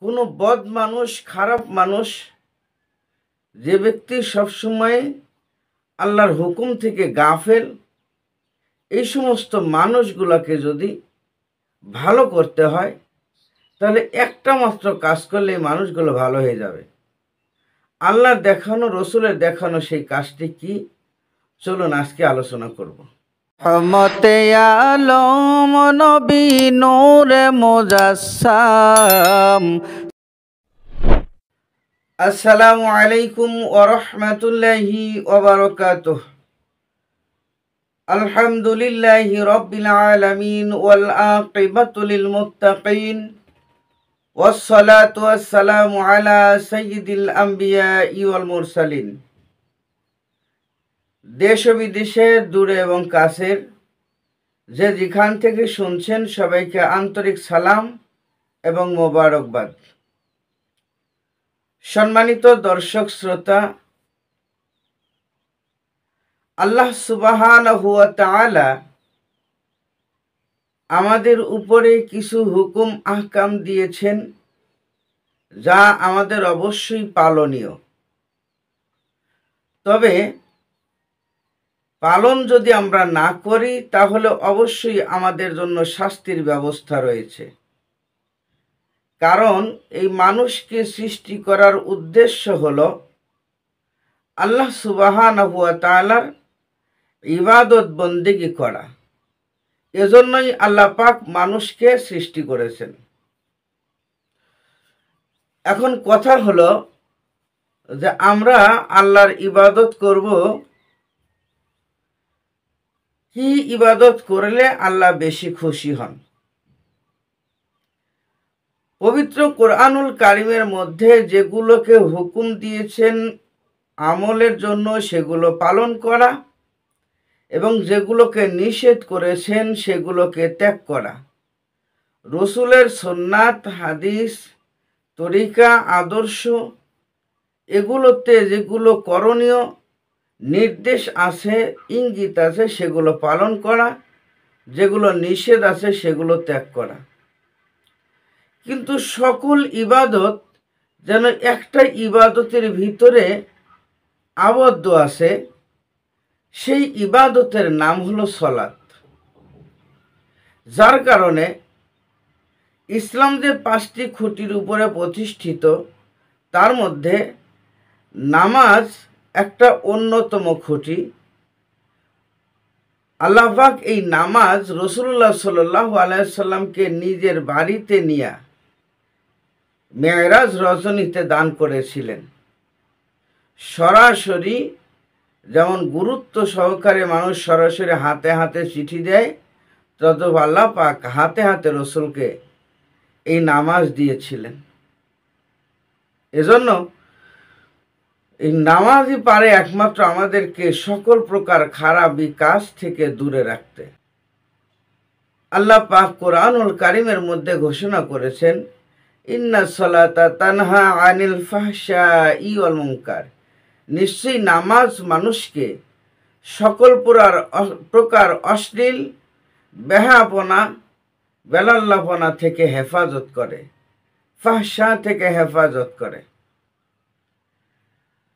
কোনো বদ মানুষ, খারাপ মানুষ, যে ব্যক্তি সবসময় আল্লাহর হুকুম থেকে গাফেল, এই সমস্ত মানুষগুলোকে যদি ভালো করতে হয় তাহলে একটা মাত্র কাজ করলে এই মানুষগুলো ভালো হয়ে যাবে। আল্লাহর দেখানো, রসুলের দেখানো সেই কাজটি কি? চলুন আজকে আলোচনা করব। রহমতে আলম নবী নূরে মুজাসসাম। আসসালামু আলাইকুম ওয়া রাহমাতুল্লাহি ওয়া বারাকাতুহু। আলহামদুলিল্লাহি রাব্বিল আলামিন ওয়াল আকিবাতু লিল মুত্তাকিন ওয়াসসালাতু ওয়াসসালামু আলা সাইয়্যিদিল আমবিয়াই ওয়াল মুরসালিন। দেশ ও বিদেশে, দূরে এবং কাছের, যে যেখান থেকে শুনছেন সবাইকে আন্তরিক সালাম এবং মোবারকবাদ। সম্মানিত দর্শক শ্রোতা, আল্লাহ সুবহানাহু ওয়া তাআলা আমাদের উপরে কিছু হুকুম আহকাম দিয়েছেন, যা আমাদের অবশ্যই পালনীয়। তবে পালন যদি আমরা না করি তাহলে অবশ্যই আমাদের জন্য শাস্তির ব্যবস্থা রয়েছে। কারণ এই মানুষকে সৃষ্টি করার উদ্দেশ্য হলো আল্লাহ সুবহানাহু ওয়া তাআলার ইবাদত বন্দেগী করা। এজন্যই আল্লাহ পাক মানুষকে সৃষ্টি করেছেন। এখন কথা হলো যে আমরা আল্লাহর ইবাদত করব, কি ইবাদত করলে আল্লাহ বেশি খুশি হন। পবিত্র কোরআনুল কারিমের মধ্যে যেগুলোকে হুকুম দিয়েছেন আমলের জন্য সেগুলো পালন করা, এবং যেগুলোকে নিষেধ করেছেন সেগুলোকে ত্যাগ করা। রসুলের সুন্নাত, হাদিস, তরিকা, আদর্শ, এগুলোতে যেগুলো করণীয় নির্দেশ আছে, ইঙ্গিত আছে, সেগুলো পালন করা, যেগুলো নিষেধ আছে সেগুলো ত্যাগ করা। কিন্তু সকল ইবাদত যেন একটা ইবাদতের ভিতরে আবদ্ধ আছে, সেই ইবাদতের নাম হলো সলাত। যার কারণে ইসলাম যে 5টি খুঁটির উপরে প্রতিষ্ঠিত, তার মধ্যে নামাজ একটা অন্যতম খুঁটি। আল্লাহ পাক এই নামাজ রাসূলুল্লাহ সাল্লাল্লাহু আলাইহি সাল্লামকে নিজের বাড়িতে নিয়ে মেরাজ রজনীতে দান করেছিলেন। সরাসরি, যেমন গুরুত্ব সহকারে মানুষ সরাসরি হাতে হাতে চিঠি দেয়, তত আল্লাহ পাক হাতে হাতে রসুলকে এই নামাজ দিয়েছিলেন। এজন্য এই নামাজই পারে একমাত্র আমাদেরকে সকল প্রকার খারাপ কাজ থেকে দূরে রাখতে। আল্লাহ পাক কোরআনুল কারিমের মধ্যে ঘোষণা করেছেন, ইন্নাস সালাতা তানহা আনিল ফাহশাই ওয়াল মুনকার। নিশ্চয়ই নামাজ মানুষকে সকল প্রকার অশ্লীল, বেহাপনা, বেলাল্লাপনা থেকে হেফাজত করে, ফাহশা থেকে হেফাজত করে।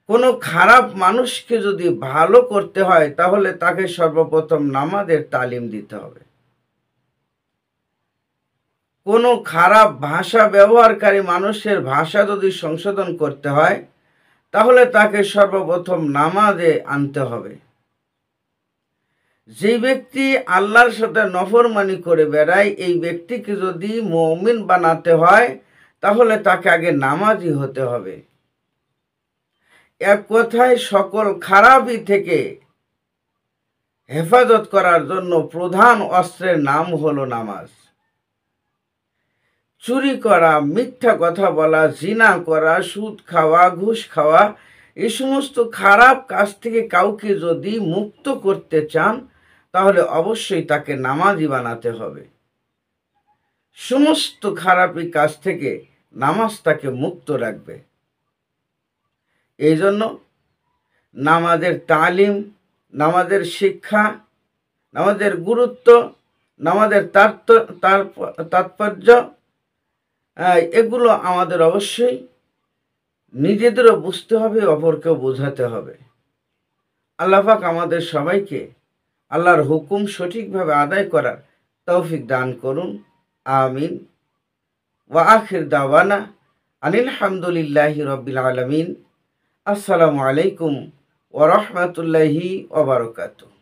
কোনো খারাপ মানুষকে যদি ভালো করতে হয় তাহলে তাকে সর্বপ্রথম নামাজের তালিম দিতে হবে। কোনো খারাপ ভাষা ব্যবহারকারী মানুষের ভাষা যদি সংশোধন করতে হয় তাহলে তাকে সর্বপ্রথম নামাজে আনতে হবে। যে ব্যক্তি আল্লাহর সাথে নফরমানি করে বেড়ায়, এই ব্যক্তিকে যদি মুমিন বানাতে হয় তাহলে তাকে আগে নামাজি হতে হবে। এক কথায় সকল খারাপই থেকে হেফাজত করার জন্য প্রধান অস্ত্রের নাম হলো নামাজ। চুরি করা, মিথ্যা কথা বলা, জিনা করা, সুদ খাওয়া, ঘুষ খাওয়া, এই সমস্ত খারাপ কাজ থেকে কাউকে যদি মুক্ত করতে চান তাহলে অবশ্যই তাকে নামাজি বানাতে হবে। সমস্ত খারাপই কাজ থেকে নামাজ তাকে মুক্ত রাখবে। এই জন্য নামাজের তালিম, নামাজের শিক্ষা, নামাজের গুরুত্ব, নামাজের তাৎপর্য, এগুলো আমাদের অবশ্যই নিজেদেরও বুঝতে হবে, অপরকেও বোঝাতে হবে। আল্লাহ পাক আমাদের সবাইকে আল্লাহর হুকুম সঠিকভাবে আদায় করার তৌফিক দান করুন। আমিন। ওয়া আখির দাওয়ানা আনিল হামদুলিল্লাহি রাব্বিল আলামিন। আসসালামু আলাইকুম ওয়া রাহমাতুল্লাহি ওয়া বারাকাতুহু।